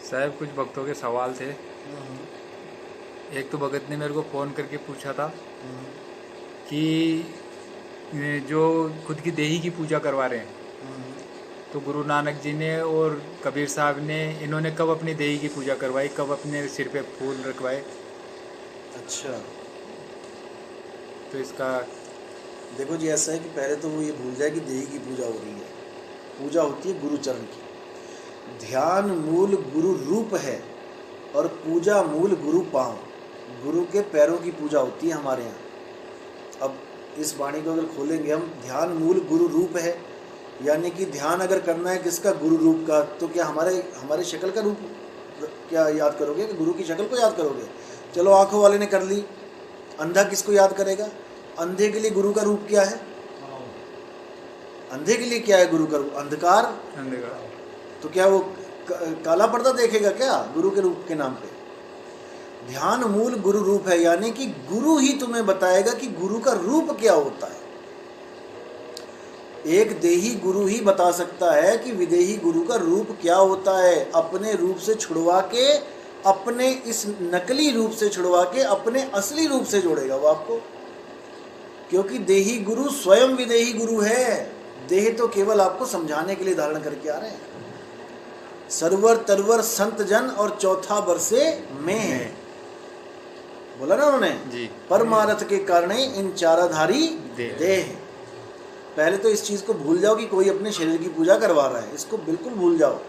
साहब कुछ भक्तों के सवाल थे। एक तो भगत ने मेरे को फ़ोन करके पूछा था कि ये जो खुद की देही की पूजा करवा रहे हैं, तो गुरु नानक जी ने और कबीर साहब ने इन्होंने कब अपनी देही की पूजा करवाई, कब अपने सिर पे फूल रखवाए? अच्छा, तो इसका देखो जी, ऐसा है कि पहले तो वो ये भूल जाए कि देही की पूजा हो रही है। पूजा होती है गुरु चरण की। ध्यान मूल गुरु रूप है और पूजा मूल गुरु पाँव। गुरु के पैरों की पूजा होती है हमारे यहाँ। अब इस वाणी को अगर खोलेंगे हम, ध्यान मूल गुरु रूप है, यानी कि ध्यान अगर करना है किसका? गुरु रूप का। तो क्या हमारे शक्ल का रूप क्या याद करोगे कि गुरु की शक्ल को याद करोगे? चलो, आंखों वाले ने कर ली, अंधा किसको याद करेगा? अंधे के लिए गुरु का रूप क्या है? अंधे के लिए क्या है गुरु का रूप? अंधकार। तो क्या वो काला पर्दा देखेगा क्या गुरु के रूप के नाम पे? ध्यान मूल गुरु रूप है, यानी कि गुरु ही तुम्हें बताएगा कि गुरु का रूप क्या होता है। एक देही गुरु ही बता सकता है कि विदेही गुरु का रूप क्या होता है। अपने रूप से छुड़वा के, अपने इस नकली रूप से छुड़वा के अपने असली रूप से जोड़ेगा वो आपको। क्योंकि देही गुरु स्वयं विदेही गुरु है। देह तो केवल आपको समझाने के लिए धारण करके आ रहे हैं। सरवर तरवर संत जन और चौथा बरसे में, बोला ना उन्होंने जी। परमारथ के कारण इन चाराधारी देह। पहले तो इस चीज को भूल जाओ कि कोई अपने शरीर की पूजा करवा रहा है। इसको बिल्कुल भूल जाओ।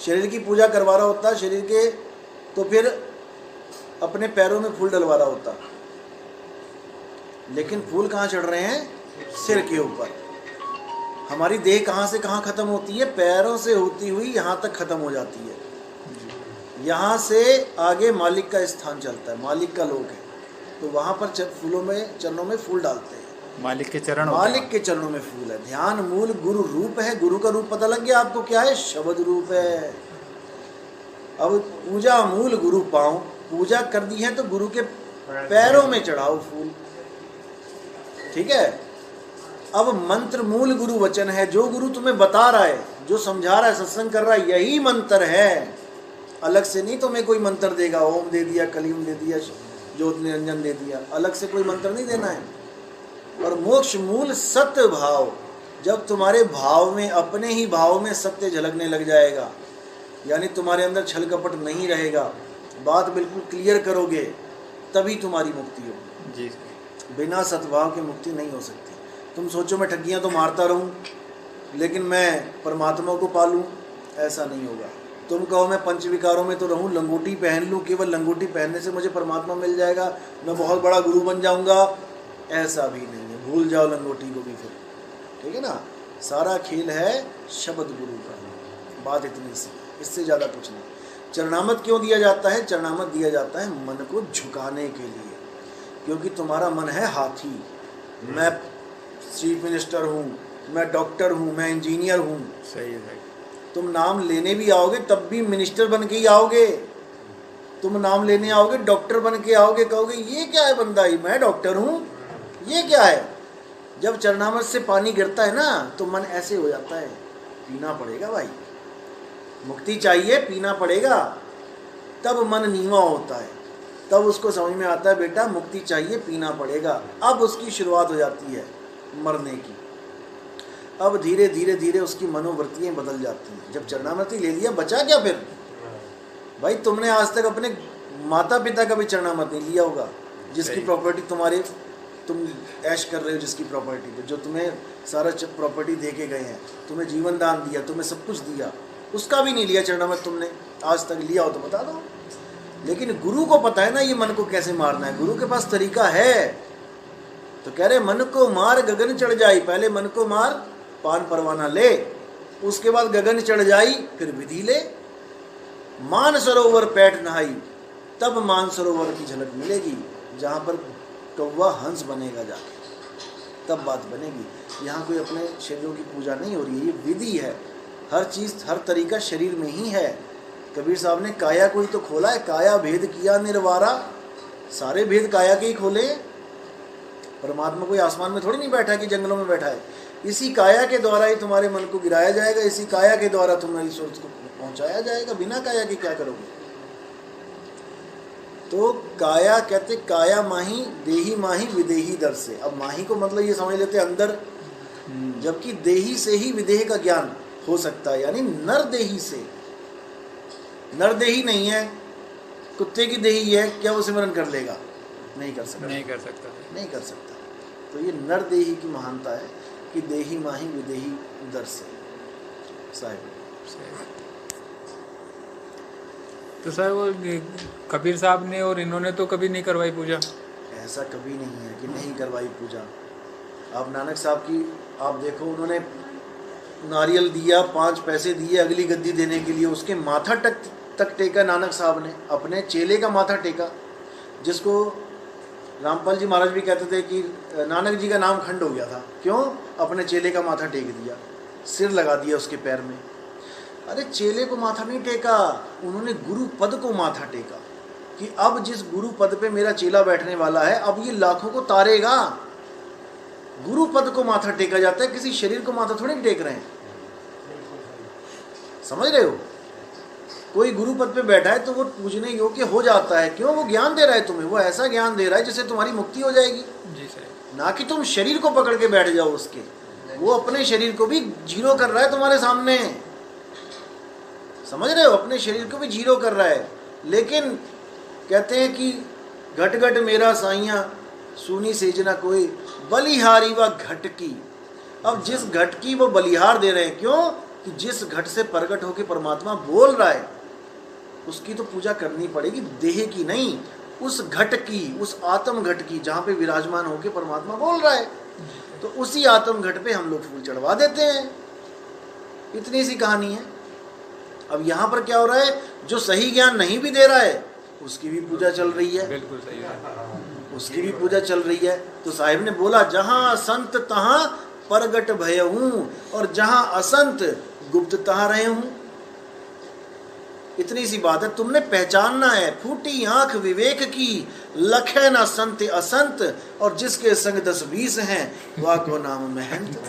शरीर की पूजा करवा रहा होता शरीर के, तो फिर अपने पैरों में फूल डलवा रहा होता। लेकिन फूल कहाँ चढ़ रहे हैं? सिर के ऊपर। हमारी देह कहाँ से कहाँ खत्म होती है? पैरों से होती हुई यहाँ तक खत्म हो जाती है। यहाँ से आगे मालिक का स्थान चलता है, मालिक का लोक है। तो वहाँ पर फूलों में, चरणों में फूल डालते हैं। मालिक के चरण, मालिक के चरणों में फूल है। ध्यान मूल गुरु रूप है। गुरु का रूप पता लग गया आपको क्या है? शब्द रूप है। अब पूजा मूल गुरु पाँव। पूजा कर दी है तो गुरु के पैरों में चढ़ाओ फूल, ठीक है। अब मंत्र मूल गुरु वचन है। जो गुरु तुम्हें बता रहा है, जो समझा रहा है, सत्संग कर रहा है, यही मंत्र है। अलग से नहीं तुम्हें कोई मंत्र देगा। ओम दे दिया, कलीम दे दिया, ज्योत निरंजन दे दिया, अलग से कोई मंत्र नहीं देना है। और मोक्ष मूल सत्य भाव। जब तुम्हारे भाव में, अपने ही भाव में सत्य झलकने लग जाएगा, यानी तुम्हारे अंदर छल कपट नहीं रहेगा, बात बिल्कुल क्लियर करोगे, तभी तुम्हारी मुक्ति होगी जी। बिना सद्भाव के मुक्ति नहीं हो सकती। तुम सोचो मैं ठगियाँ तो मारता रहूं लेकिन मैं परमात्मा को पालूं, ऐसा नहीं होगा। तुम कहो मैं पंचविकारों में तो रहूं, लंगोटी पहन लूं, केवल लंगोटी पहनने से मुझे परमात्मा मिल जाएगा, मैं बहुत बड़ा गुरु बन जाऊंगा, ऐसा भी नहीं है। भूल जाओ लंगोटी को भी फिर, ठीक है ना। सारा खेल है शब्द गुरु का। बात इतनी सी, इससे ज़्यादा कुछ नहीं। चरणामत क्यों दिया जाता है? चरणामत दिया जाता है मन को झुकाने के लिए, क्योंकि तुम्हारा मन है हाथी। मैं चीफ मिनिस्टर हूँ, मैं डॉक्टर हूँ, मैं इंजीनियर हूँ। सही है। तुम नाम लेने भी आओगे तब भी मिनिस्टर बन के ही आओगे। तुम नाम लेने आओगे डॉक्टर बन के आओगे, कहोगे ये क्या है बंदा, ही मैं डॉक्टर हूँ, ये क्या है। जब चरणामृत से पानी गिरता है ना तो मन ऐसे हो जाता है, पीना पड़ेगा भाई, मुक्ति चाहिए, पीना पड़ेगा। तब मन नीवा होता है, तब उसको समझ में आता है बेटा मुक्ति चाहिए, पीना पड़ेगा। अब उसकी शुरुआत हो जाती है मरने की। अब धीरे धीरे धीरे उसकी मनोवृत्तियाँ बदल जाती हैं। जब चरणामृति ले लिया, बचा क्या फिर भाई? तुमने आज तक अपने माता पिता का भी चरणामृत नहीं लिया होगा, जिसकी प्रॉपर्टी तुम्हारी, तुम ऐश कर रहे हो जिसकी प्रॉपर्टी पे, जो तुम्हें सारा प्रॉपर्टी दे के गए हैं, तुम्हें जीवन दान दिया, तुम्हें सब कुछ दिया, उसका भी नहीं लिया चरणामृत तुमने आज तक। लिया हो तो बता दो। लेकिन गुरु को पता है ना ये मन को कैसे मारना है, गुरु के पास तरीका है। तो कह रहे मन को मार गगन चढ़ जाई। पहले मन को मार, पान परवाना ले, उसके बाद गगन चढ़ जाई, फिर विधि ले। मान सरोवर पैठ नहाई, तब मान सरोवर की झलक मिलेगी। जहाँ पर कौवा हंस बनेगा जाके, तब बात बनेगी। यहाँ कोई अपने शरीरों की पूजा नहीं हो रही है, ये विधि है। हर चीज़, हर तरीका शरीर में ही है। कबीर साहब ने काया को ही तो खोला है, काया भेद किया निर्वारा। सारे भेद काया के ही खोले। परमात्मा कोई आसमान में थोड़ी नहीं बैठा कि जंगलों में बैठा है। इसी काया के द्वारा ही तुम्हारे मन को गिराया जाएगा, इसी काया के द्वारा तुम्हारी सोच को पहुंचाया जाएगा, बिना काया के क्या करोगे। तो काया कहते काया माही देही माही विदेही दर से। अब माही को मतलब ये समझ लेते अंदर, जबकि देही से ही विदेह का ज्ञान हो सकता है, यानी नर देही से। नर देही नहीं है, कुत्ते की देही है, क्या वो सिमरन कर लेगा? नहीं कर सकता, नहीं कर सकता, नहीं कर सकता। तो ये नर देही की महानता है कि देही माही विदेही दर से। साहिब तो सर वो कबीर साहब ने और इन्होंने तो कभी नहीं करवाई पूजा? ऐसा कभी नहीं है कि नहीं करवाई पूजा। आप नानक साहब की आप देखो, उन्होंने नारियल दिया, 5 पैसे दिए अगली गद्दी देने के लिए, उसके माथा तक टेका नानक साहब ने, अपने चेले का माथा टेका, जिसको रामपाल जी महाराज भी कहते थे कि नानक जी का नाम खंड हो गया था। क्यों? अपने चेले का माथा टेक दिया, सिर लगा दिया उसके पैर में। अरे चेले को माथा नहीं टेका, उन्होंने गुरु पद को माथा टेका कि अब जिस गुरु पद पे मेरा चेला बैठने वाला है, अब ये लाखों को तारेगा। गुरु पद को माथा टेका जाता है, किसी शरीर को माथा थोड़ी टेक रहे हैं। समझ रहे हो? कोई गुरु पद पे बैठा है तो वो पूजने योग्य हो जाता है। क्यों? वो ज्ञान दे रहा है तुम्हें, वो ऐसा ज्ञान दे रहा है जिससे तुम्हारी मुक्ति हो जाएगी। जी सर। ना कि तुम शरीर को पकड़ के बैठ जाओ उसके। वो अपने शरीर को भी जीरो कर रहा है तुम्हारे सामने, समझ रहे हो? अपने शरीर को भी जीरो कर रहा है। लेकिन कहते हैं कि घट घट मेरा साइया सुनी सेजना कोई, बलिहारी व घट की। अब जिस घट की वो बलिहार दे रहे हैं, क्यों? कि जिस घट से प्रकट होकर परमात्मा बोल रहा है उसकी तो पूजा करनी पड़ेगी, देह की नहीं, उस घट की, उस आत्म घट की, जहाँ पे विराजमान होकर परमात्मा बोल रहा है। तो उसी आत्म घट पे हम लोग फूल चढ़वा देते हैं। इतनी सी कहानी है। अब यहाँ पर क्या हो रहा है? जो सही ज्ञान नहीं भी दे रहा है उसकी भी पूजा चल रही है। बिल्कुल सही है, उसकी भी पूजा चल रही है। तो साहिब ने बोला जहाँ संत तहाँ प्रगट भय हूँ, और जहाँ असंत गुप्त तहाँ रहे हूँ। इतनी सी बात है, तुमने पहचानना है। फूटी आंख विवेक की, लखे ना संत असंत, और जिसके संग 10-20 हैं वह को नाम महंत।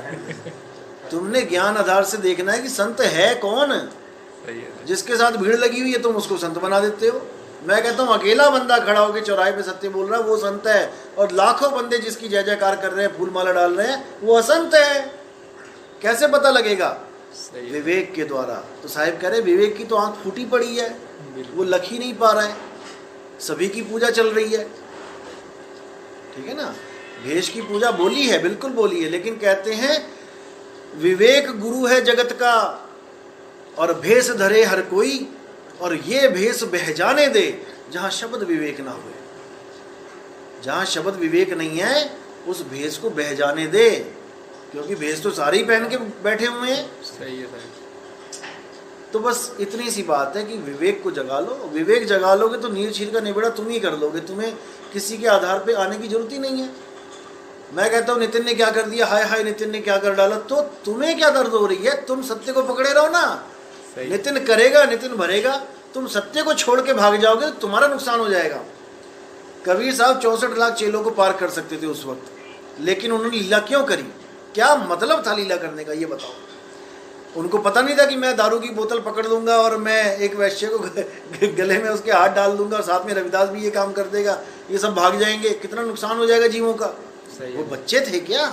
तुमने ज्ञान आधार से देखना है कि संत है कौन। सही है। जिसके साथ भीड़ लगी हुई है तुम उसको संत बना देते हो। मैं कहता हूँ अकेला बंदा खड़ा होकर चौराहे पे सत्य बोल रहा है वो संत है, और लाखों बंदे जिसकी जय जयकार कर रहे हैं, फूल माला डाल रहे हैं, वो असंत है। कैसे पता लगेगा? सही है। विवेक के द्वारा। तो साहिब कह रहे विवेक की तो आंख फूटी पड़ी है, वो लख ही नहीं पा रहा है। सभी की पूजा चल रही है, ठीक है ना। भेष की पूजा बोली है, बिल्कुल बोली है, लेकिन कहते हैं विवेक गुरु है जगत का, और भेष धरे हर कोई, और ये भेष बह जाने दे जहाँ शब्द विवेक ना हुए। जहाँ शब्द विवेक नहीं है उस भेष को बह जाने दे, क्योंकि भेष तो सारे ही पहन के बैठे हुए हैं। सही है, सही। तो बस इतनी सी बात है कि विवेक को जगा लो। विवेक जगा लोगे तो नीर छीर का निबेड़ा तुम ही कर लोगे, तुम्हें किसी के आधार पे आने की जरूरत ही नहीं है। मैं कहता हूँ नितिन ने क्या कर दिया, हाय हाय नितिन ने क्या कर डाला, तो तुम्हें क्या दर्द हो रही है? तुम सत्य को पकड़े रहो ना। नितिन करेगा, नितिन भरेगा, तुम सत्य को छोड़ के भाग जाओगे तो तुम्हारा नुकसान हो जाएगा। कबीर साहब 64 लाख चेलों को पार कर सकते थे उस वक्त, लेकिन उन्होंने लीला क्यों करी? क्या मतलब था लीला करने का, ये बताओ। उनको पता नहीं था कि मैं दारू की बोतल पकड़ लूंगा और मैं एक वैश्य को गले में उसके हाथ डाल दूंगा, और साथ में रविदास भी ये काम कर देगा, ये सब भाग जाएंगे, कितना नुकसान हो जाएगा जीवों का। वो बच्चे थे क्या?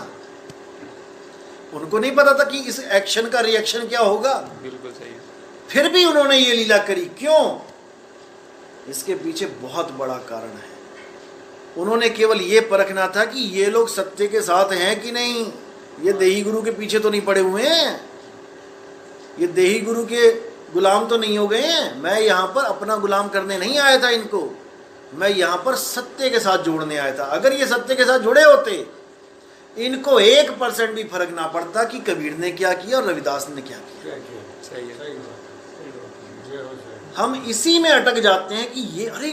उनको नहीं पता था कि इस एक्शन का रिएक्शन क्या होगा। बिल्कुल सही है। फिर भी उन्होंने ये लीला करी, क्यों? इसके पीछे बहुत बड़ा कारण है। उन्होंने केवल ये परखना था कि ये लोग सत्य के साथ हैं कि नहीं, ये देही गुरु के पीछे तो नहीं पड़े हुए हैं, ये देही गुरु के गुलाम तो नहीं हो गए हैं। मैं यहाँ पर अपना गुलाम करने नहीं आया था इनको, मैं यहाँ पर सत्य के साथ जोड़ने आया था। अगर ये सत्य के साथ जुड़े होते, इनको 1% भी फर्क ना पड़ता कि कबीर ने क्या किया और रविदास ने क्या किया। सही है। हम इसी में अटक जाते हैं कि ये, अरे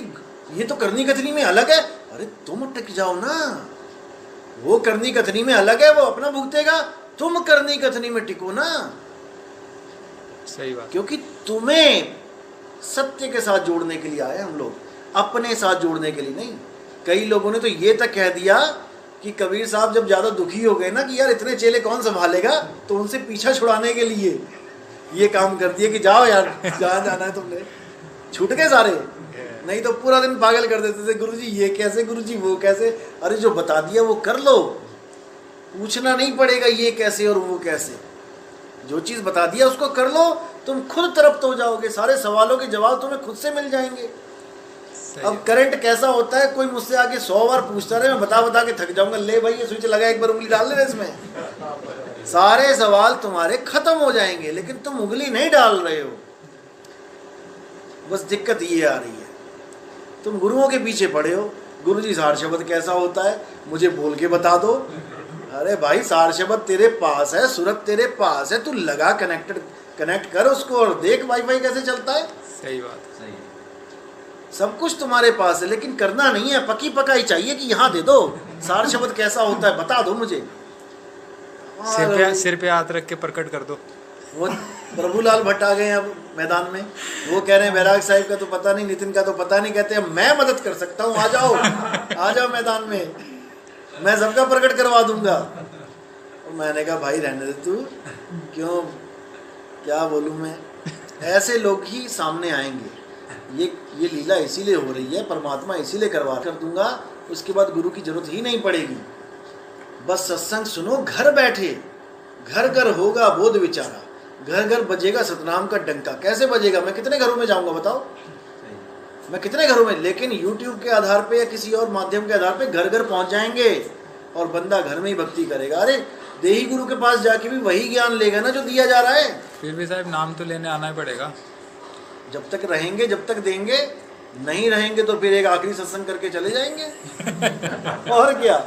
ये तो करनी कथनी में अलग है। अरे तुम अटक जाओ ना, वो करनी कथनी में अलग है, वो अपना भुगतेगा, तुम करनी कथनी में टिको ना। सही बात। क्योंकि तुम्हें सत्य के साथ जोड़ने के लिए आए हम लोग, अपने साथ जोड़ने के लिए नहीं। कई लोगों ने तो ये तक कह दिया कि कबीर साहब जब ज़्यादा दुखी हो गए ना कि यार इतने चेले कौन संभालेगा, तो उनसे पीछा छुड़ाने के लिए ये काम कर दिया कि जाओ यार, जहाँ जाना है तुमने, छूट गए सारे। नहीं तो पूरा दिन पागल कर देते थे, गुरुजी ये कैसे, गुरुजी वो कैसे। अरे जो बता दिया वो कर लो, पूछना नहीं पड़ेगा ये कैसे और वो कैसे। जो चीज़ बता दिया उसको कर लो, तुम खुद तृप्त हो जाओगे, सारे सवालों के जवाब तुम्हें खुद से मिल जाएंगे। अब करंट कैसा होता है, कोई मुझसे आके 100 बार पूछता रहे, मैं बता बता के थक जाऊंगा। ले भाई ये स्विच लगा, एक बार उंगली डाल दे इसमें, सारे सवाल तुम्हारे खत्म हो जाएंगे, लेकिन तुम उंगली नहीं डाल रहे हो। बस दिक्कत ये आ रही है, तुम गुरुओं के पीछे पड़े हो। गुरुजी सार शब्द कैसा होता है मुझे बोल के बता दो। अरे भाई सार शब्द तेरे पास है, सूरत तेरे पास है, तू लगा कनेक्ट कर उसको और देख वाईफाई कैसे चलता है। सही बात, सही। सब कुछ तुम्हारे पास है, लेकिन करना नहीं है, पकी पकाई चाहिए कि यहाँ दे दो। सार शब्द कैसा होता है बता दो मुझे, सिर पे हाथ रख के प्रकट कर दो। वो प्रभुलाल भट्ट आ गए अब मैदान में, वो कह रहे हैं बैराग साहिब का तो पता नहीं, नितिन का तो पता नहीं, कहते हैं मैं मदद कर सकता हूँ, आ जाओ मैदान में, मैं सबका प्रकट करवा दूंगा। और मैंने कहा भाई रहने दे तू, क्यों, क्या बोलूँ मैं। ऐसे लोग ही सामने आएंगे। ये लीला इसीलिए हो रही है, परमात्मा इसीलिए करवा कर दूंगा, उसके बाद गुरु की जरूरत ही नहीं पड़ेगी। बस सत्संग सुनो घर बैठे, घर घर होगा बोध विचारा, घर घर बजेगा सतनाम का डंका। कैसे बजेगा, मैं कितने घरों में जाऊंगा बताओ, मैं कितने घरों में, लेकिन YouTube के आधार पे या किसी और माध्यम के आधार पे घर घर पहुंच जाएंगे और बंदा घर में ही भक्ति करेगा। अरे देही गुरु के पास जाके भी वही ज्ञान लेगा ना जो दिया जा रहा है। फिर भी साहब नाम तो लेने आना ही पड़ेगा। जब तक रहेंगे जब तक देंगे, नहीं रहेंगे तो फिर एक आखिरी सत्संग करके चले जाएंगे। और क्या,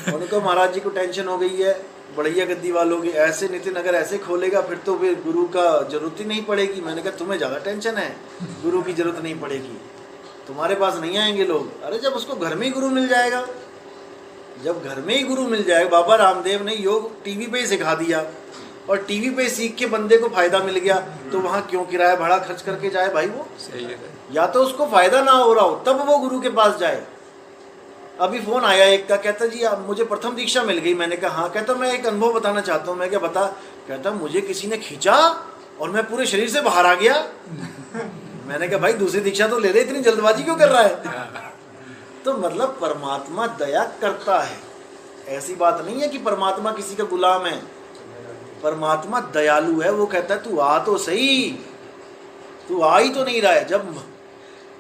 उनको महाराज जी को टेंशन हो गई है बढ़िया गद्दी वालों की, ऐसे नितिन अगर ऐसे खोलेगा फिर तो फिर गुरु का जरूरत ही नहीं पड़ेगी। मैंने कहा तुम्हें ज़्यादा टेंशन है, गुरु की जरूरत नहीं पड़ेगी, तुम्हारे पास नहीं आएंगे लोग। अरे जब उसको घर में ही गुरु मिल जाएगा, जब घर में ही गुरु मिल जाएगा। बाबा रामदेव ने योग टीवी पे ही सिखा दिया और टीवी पे सीख के बंदे को फायदा मिल गया, तो वहाँ क्यों किराया भाड़ा खर्च करके जाए भाई वो। सही है। या तो उसको फायदा ना हो रहा हो तब वो गुरु के पास जाए। अभी फोन आया एक का, कहता जी आप मुझे प्रथम दीक्षा मिल गई। मैंने कहा हाँ। कहता मैं एक अनुभव बताना चाहता हूँ। मैं क्या बता। कहता मुझे किसी ने खींचा और मैं पूरे शरीर से बाहर आ गया। मैंने कहा भाई दूसरी दीक्षा तो ले ले, इतनी जल्दबाजी क्यों कर रहा है। तो मतलब परमात्मा दया करता है, ऐसी बात नहीं है कि परमात्मा किसी का गुलाम है। परमात्मा दयालु है, वो कहता है तू आ तो सही, तू आ ही तो नहीं रहा है। जब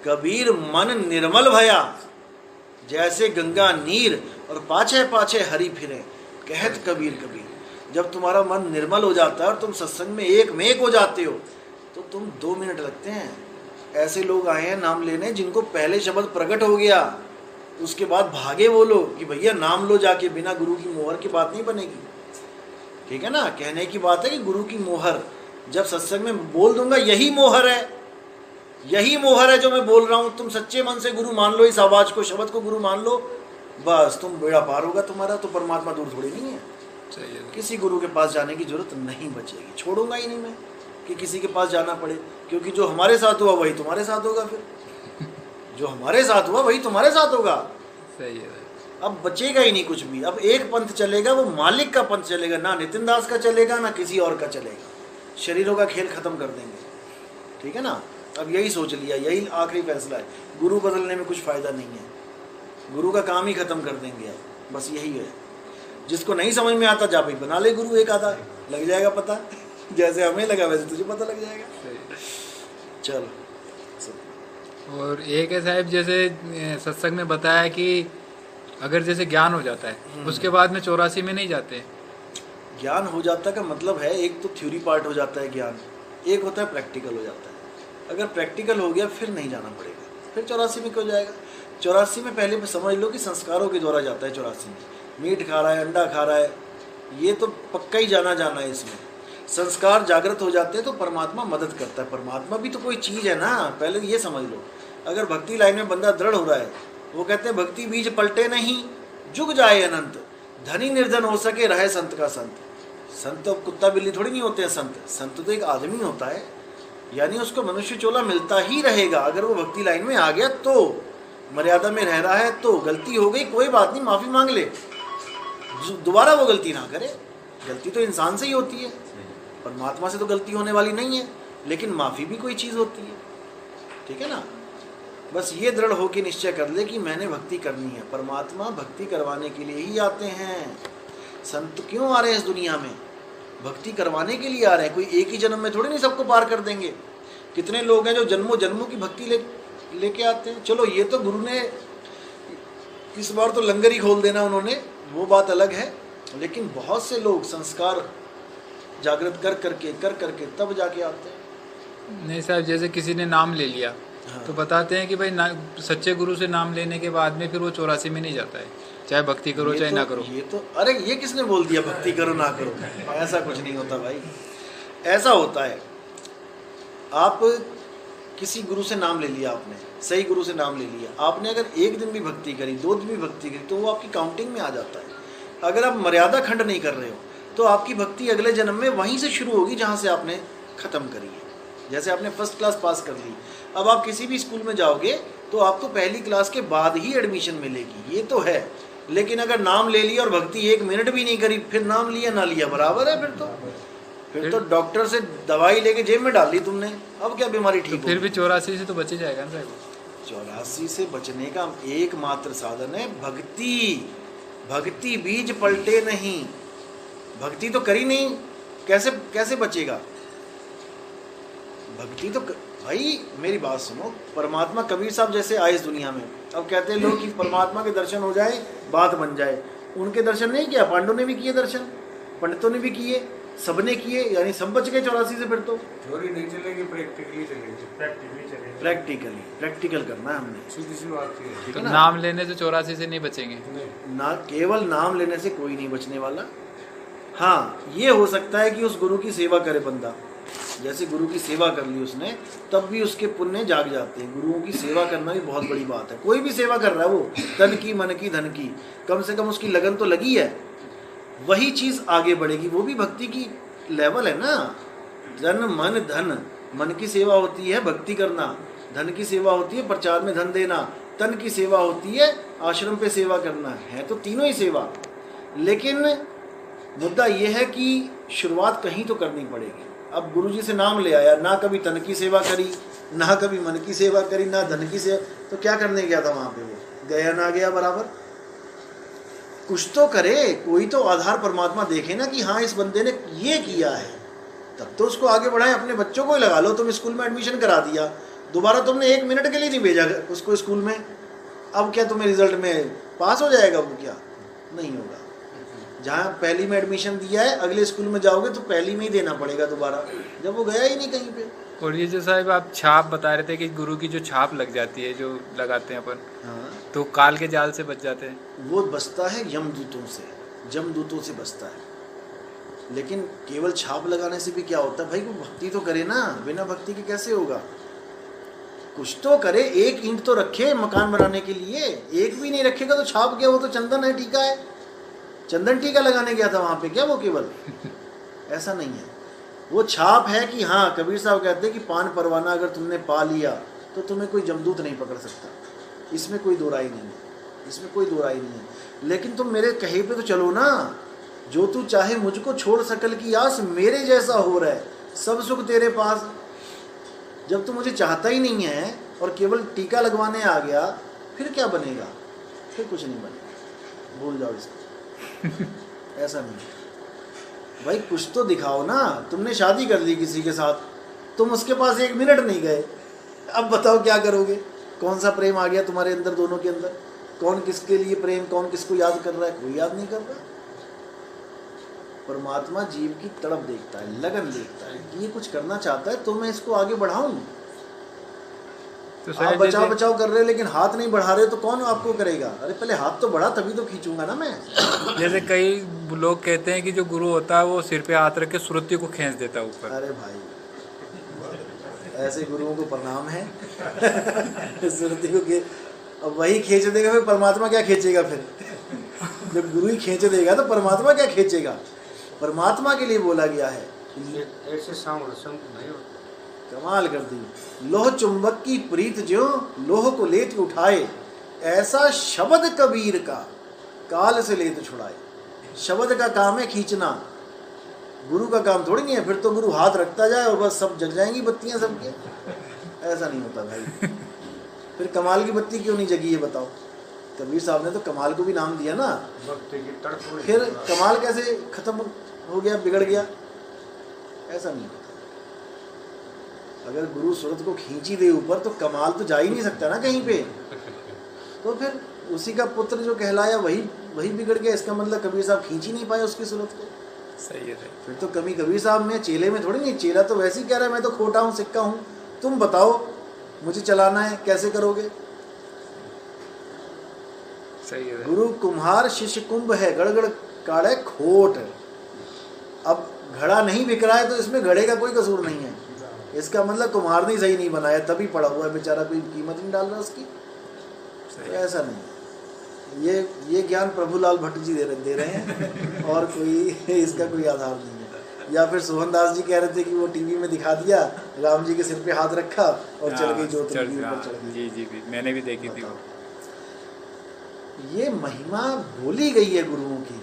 कबीर मन निर्मल भया जैसे गंगा नीर और पाछे पाछे हरि फिरे, कहत कबीर कबीर। जब तुम्हारा मन निर्मल हो जाता है और तुम सत्संग में एक में एक हो जाते हो तो तुम 2 मिनट लगते हैं। ऐसे लोग आए हैं नाम लेने जिनको पहले शब्द प्रकट हो गया, उसके बाद भागे वो लोग कि भैया नाम लो जाके, बिना गुरु की मोहर की बात नहीं बनेगी। ठीक है ना, कहने की बात है कि गुरु की मोहर जब सत्संग में बोल दूंगा, यही मोहर है, यही मोहर है जो मैं बोल रहा हूँ। तुम सच्चे मन से गुरु मान लो, इस आवाज को, शब्द को गुरु मान लो, बस तुम बेड़ा पार होगा तुम्हारा। तो परमात्मा दूर थोड़ी नहीं है। किसी गुरु के पास जाने की जरूरत नहीं बचेगी। छोड़ूंगा ही नहीं मैं कि किसी के पास जाना पड़े, क्योंकि जो हमारे साथ हुआ वही तुम्हारे साथ होगा। फिर जो हमारे साथ हुआ वही तुम्हारे साथ होगा। सही है। अब बचेगा ही नहीं कुछ भी। अब एक पंथ चलेगा, वो मालिक का पंथ चलेगा, ना नितिन दास का चलेगा ना किसी और का चलेगा। शरीरों का खेल खत्म कर देंगे। ठीक है ना, अब यही सोच लिया, यही आखिरी फैसला है। गुरु बदलने में कुछ फायदा नहीं है, गुरु का काम ही खत्म कर देंगे। अब बस यही है। जिसको नहीं समझ में आता जा भाई बना ले गुरु, एक आधा लग जाएगा पता। जैसे हमें लगा वैसे तुझे पता लग जाएगा। चलो। और एक है साहब, जैसे सत्संग में बताया कि अगर जैसे ज्ञान हो जाता है उसके बाद में 84 में नहीं जाते। ज्ञान हो जाता का मतलब है, एक तो थ्योरी पार्ट हो जाता है ज्ञान, एक होता है प्रैक्टिकल हो जाता है। अगर प्रैक्टिकल हो गया फिर नहीं जाना पड़ेगा, फिर 84 में क्यों जाएगा। 84 में पहले समझ लो कि संस्कारों के द्वारा जाता है। 84 में मीट खा रहा है, अंडा खा रहा है, ये तो पक्का ही जाना है। इसमें संस्कार जागृत हो जाते हैं तो परमात्मा मदद करता है। परमात्मा भी तो कोई चीज़ है ना, पहले ये समझ लो। अगर भक्ति लाइन में बंदा दृढ़ हो रहा है, वो कहते हैं भक्ति बीज पलटे नहीं, जुग जाए अनंत, धनी निर्धन हो सके रहे संत का संत। संत तो कुत्ता बिल्ली थोड़ी नहीं होते हैं। संत तो एक आदमी होता है, यानी उसको मनुष्य चोला मिलता ही रहेगा। अगर वो भक्ति लाइन में आ गया तो, मर्यादा में रह रहा है तो, गलती हो गई कोई बात नहीं, माफ़ी मांग ले, दोबारा वो गलती ना करे। गलती तो इंसान से ही होती है, परमात्मा से तो गलती होने वाली नहीं है, लेकिन माफ़ी भी कोई चीज़ होती है, ठीक है ना। बस ये दृढ़ होकर निश्चय कर ले कि मैंने भक्ति करनी है। परमात्मा भक्ति करवाने के लिए ही आते हैं। संत क्यों आ रहे हैं इस दुनिया में? भक्ति करवाने के लिए आ रहे हैं। कोई एक ही जन्म में थोड़ी नहीं सबको पार कर देंगे। कितने लोग हैं जो जन्मों जन्मों की भक्ति लेके आते हैं। चलो ये तो गुरु ने इस बार तो लंगर ही खोल देना उन्होंने, वो बात अलग है, लेकिन बहुत से लोग संस्कार जागृत कर करके तब जाके आते हैं। नहीं साहब, जैसे किसी ने नाम ले लिया, हाँ। तो बताते हैं कि भाई सच्चे गुरु से नाम लेने के बाद में फिर वो 84 में नहीं जाता है, चाहे भक्ति करो चाहे ना करो। ये तो अरे ये किसने बोल दिया भक्ति करो ना करो? ऐसा कुछ नहीं होता भाई। ऐसा होता है, आप किसी गुरु से नाम ले लिया, आपने सही गुरु से नाम ले लिया, आपने अगर एक दिन भी भक्ति करी, 2 दिन भी भक्ति करी, तो वो आपकी काउंटिंग में आ जाता है। अगर आप मर्यादा खंड नहीं कर रहे हो तो आपकी भक्ति अगले जन्म में वहीं से शुरू होगी जहाँ से आपने ख़त्म करी है। जैसे आपने फर्स्ट क्लास पास कर ली, अब आप किसी भी स्कूल में जाओगे तो आपको पहली क्लास के बाद ही एडमिशन मिलेगी, ये तो है। लेकिन अगर नाम ले लिया और भक्ति 1 मिनट भी नहीं करी, फिर नाम लिया ना लिया बराबर है। फिर तो डॉक्टर से दवाई लेके जेब में डाल ली तुमने, अब क्या बीमारी ठीक तो फिर भी 84 से तो बचे जाएगा ना साहब। 84 से बचने का एकमात्र साधन है भक्ति। भक्ति बीज पलटे नहीं, भक्ति तो करी नहीं, कैसे बचेगा? भक्ति तो भाई मेरी बात सुनो, परमात्मा कबीर साहब जैसे आए इस दुनिया में, अब कहते हैं लोग कि परमात्मा के दर्शन हो जाए बात बन जाए। उनके दर्शन नहीं किया, पांडवों ने भी किए दर्शन, पंडितों ने भी किए, सबने किए, यानी सब बच गए 84 से। फिर तो थ्योरी नहीं चलेगी, प्रैक्टिकली चलेगी। प्रैक्टिकल करना है हमने, सीधी सी बात है। ठीक तो है ना। नाम लेने से 84 से नहीं बचेंगे। ना केवल नाम लेने से कोई नहीं बचने वाला। हाँ, ये हो सकता है कि उस गुरु की सेवा करे बंदा, जैसे गुरु की सेवा कर ली उसने, तब भी उसके पुण्य जाग जाते हैं। गुरुओं की सेवा करना भी बहुत बड़ी बात है। कोई भी सेवा कर रहा है, वो तन की मन की धन की, कम से कम उसकी लगन तो लगी है, वही चीज़ आगे बढ़ेगी। वो भी भक्ति की लेवल है ना। धन मन धन, मन की सेवा होती है भक्ति करना, धन की सेवा होती है प्रचार में धन देना, तन की सेवा होती है आश्रम पे सेवा करना, है तो तीनों ही सेवा। लेकिन मुद्दा यह है कि शुरुआत कहीं तो करनी पड़ेगी। अब गुरुजी से नाम ले आया, ना कभी तन की सेवा करी, ना कभी मन की सेवा करी, ना धन की सेवा, तो क्या करने गया था वहाँ पे? वो गया ना गया बराबर। कुछ तो करे, कोई तो आधार परमात्मा देखे ना कि हाँ इस बंदे ने ये किया है, तब तो उसको आगे बढ़ाएं। अपने बच्चों को ही लगा लो, तुम स्कूल में एडमिशन करा दिया, दोबारा तुमने 1 मिनट के लिए नहीं भेजा उसको स्कूल में, अब क्या तुम्हें रिजल्ट में पास हो जाएगा? वो क्या नहीं होगा। जहाँ पहली में एडमिशन दिया है, अगले स्कूल में जाओगे तो पहली में ही देना पड़ेगा दोबारा, जब वो गया ही नहीं कहीं पे। और ये जो साहब आप छाप बता रहे थे कि गुरु की जो छाप लग जाती है, जो लगाते हैं अपन, हाँ, तो काल के जाल से बच जाते हैं। वो बचता है यमदूतों से, जमदूतों से बचता है। लेकिन केवल छाप लगाने से भी क्या होता है भाई? वो भक्ति तो करे ना, बिना भक्ति के कैसे होगा? कुछ तो करे, 1 ईंट तो रखे मकान बनाने के लिए, एक भी नहीं रखेगा तो छाप क्या? वो तो चंदन है, टीका है, चंदन टीका लगाने गया था वहाँ पे क्या वो केवल? ऐसा नहीं है, वो छाप है कि हाँ, कबीर साहब कहते हैं कि पान परवाना अगर तुमने पा लिया तो तुम्हें कोई जमदूत नहीं पकड़ सकता। इसमें कोई दो राय नहीं है, इसमें कोई दो राय नहीं है। लेकिन तुम मेरे कहे पे तो चलो ना, जो तू चाहे मुझको छोड़ सकल की आस, मेरे जैसा हो रहा है सब सुख तेरे पास। जब तू मुझे चाहता ही नहीं है और केवल टीका लगवाने आ गया, फिर क्या बनेगा? फिर कुछ नहीं बनेगा, भूल जाओ इसको। ऐसा नहीं भाई, कुछ तो दिखाओ ना। तुमने शादी कर ली किसी के साथ, तुम उसके पास 1 मिनट नहीं गए, अब बताओ क्या करोगे? कौन सा प्रेम आ गया तुम्हारे अंदर, दोनों के अंदर? कौन किसके लिए प्रेम, कौन किसको याद कर रहा है? कोई याद नहीं कर रहा। परमात्मा जीव की तड़प देखता है, लगन देखता है कि ये कुछ करना चाहता है तो मैं इसको आगे बढ़ाऊं। तो आप बचाव बचाव कर रहे हो लेकिन हाथ नहीं बढ़ा रहे, तो कौन आपको करेगा? अरे पहले हाथ तो बढ़ा, तभी तो खींचूंगा ना मैं। जैसे कई लोग कहते हैं कि जो गुरु होता है वो सिर पे हाथ रख के श्रुति को खींच देता है ऊपर। अरे भाई, ऐसे गुरुओं को प्रणाम है। श्रुति को अब वही खींच देगा, फिर परमात्मा क्या खींचेगा? फिर जब गुरु ही खींच देगा तो परमात्मा क्या खींचेगा? परमात्मा के लिए बोला गया है। ऐसे सांवड़ संत नहीं होते। कमाल कर दी। लोह चुंबक की प्रीत ज्यों लोह को लेत उठाए, ऐसा शब्द कबीर का काल से लेत छुड़ाए। शब्द का काम है खींचना, गुरु का काम थोड़ी नहीं है, फिर तो गुरु हाथ रखता जाए और बस सब जग जाएंगी बत्तियां सबके। ऐसा नहीं होता भाई। फिर कमाल की बत्ती क्यों नहीं जगी ये बताओ? कबीर साहब ने तो कमाल को भी नाम दिया ना, भक्ति की तड़प हुई। फिर कमाल कैसे खत्म हो गया, बिगड़ गया? ऐसा नहीं होता। अगर गुरु सूरत को खींची दे ऊपर तो कमाल तो जा ही नहीं सकता ना कहीं पे। तो फिर उसी का पुत्र जो कहलाया वही बिगड़ गया। इसका मतलब कबीर साहब खींच ही नहीं पाए उसकी सूरत को। सही है। फिर तो कमी कबीर साहब में, चेले में थोड़ी नहीं। चेला तो वैसे ही कह रहा है मैं तो खोटा हूँ, सिक्का हूँ, तुम बताओ मुझे चलाना है, कैसे करोगे? सही है। गुरु कुम्हार शिष्य कुंभ है, गड़गड़ काढ़े खोट। अब घड़ा नहीं बिक रहा है तो इसमें घड़े का कोई कसूर नहीं है। इसका मतलब कुम्हार ने सही नहीं बनाया, तभी पड़ा हुआ है बेचारा, कोई कीमत नहीं डाल रहा उसकी। तो ऐसा नहीं। ये ज्ञान प्रभुलाल भट्ट जी दे रहे हैं और कोई इसका कोई आधार नहीं है। या फिर सोहन दास जी कह रहे थे कि वो टीवी में दिखा दिया, राम जी के सिर पे हाथ रखा और चल गई ज्योत ऊपर चढ़ गई। जी जी, मैंने भी देखी थी वो। ये महिमा बोली गई है गुरुओं की,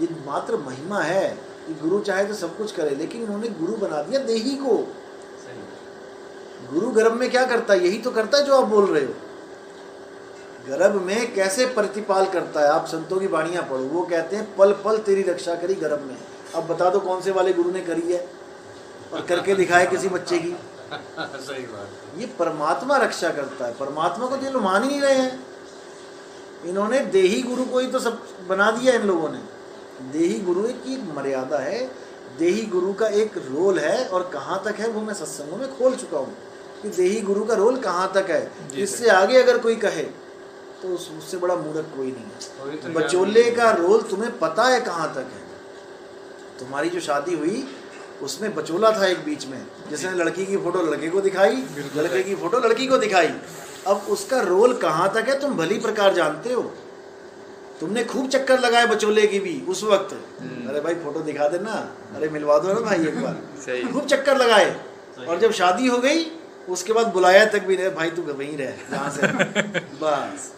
ये मात्र महिमा है कि गुरु चाहे तो सब कुछ करे, लेकिन उन्होंने गुरु बना दिया देही को। गुरु गर्भ में क्या करता है? यही तो करता है जो आप बोल रहे हो। गर्भ में कैसे प्रतिपाल करता है? आप संतों की वाणियां पढ़ो, वो कहते हैं पल पल तेरी रक्षा करी गर्भ में। अब बता दो कौन से वाले गुरु ने करी है और करके दिखाए किसी बच्चे की? सही बात। ये परमात्मा रक्षा करता है। परमात्मा को तो ये लोग मान ही नहीं रहे हैं। इन्होंने देही गुरु को ही तो सब बना दिया इन लोगों ने। देही गुरु की एक मर्यादा है, देही गुरु का एक रोल है, और कहाँ तक है वो मैं सत्संगों में खोल चुका हूँ कि देही गुरु का रोल कहाँ तक है। इससे आगे अगर कोई कहे तो उससे बड़ा मूर्ख कोई नहीं है। बचोले का रोल तुम्हें पता है कहाँ तक है? तुम्हारी जो शादी हुई उसमें बचोला था एक बीच में, जिसने लड़की की फोटो लड़के को दिखाई, लड़के की फोटो लड़की को दिखाई। अब उसका रोल कहाँ तक है तुम भली प्रकार जानते हो। तुमने खूब चक्कर लगाए बचोले की भी उस वक्त, अरे भाई फोटो दिखा देना, अरे मिलवा दो ना भाई एक बार, खूब चक्कर लगाए। और जब शादी हो गई उसके बाद बुलाया तक भी नहीं, भाई तू वहीं रह जहाँ से बस।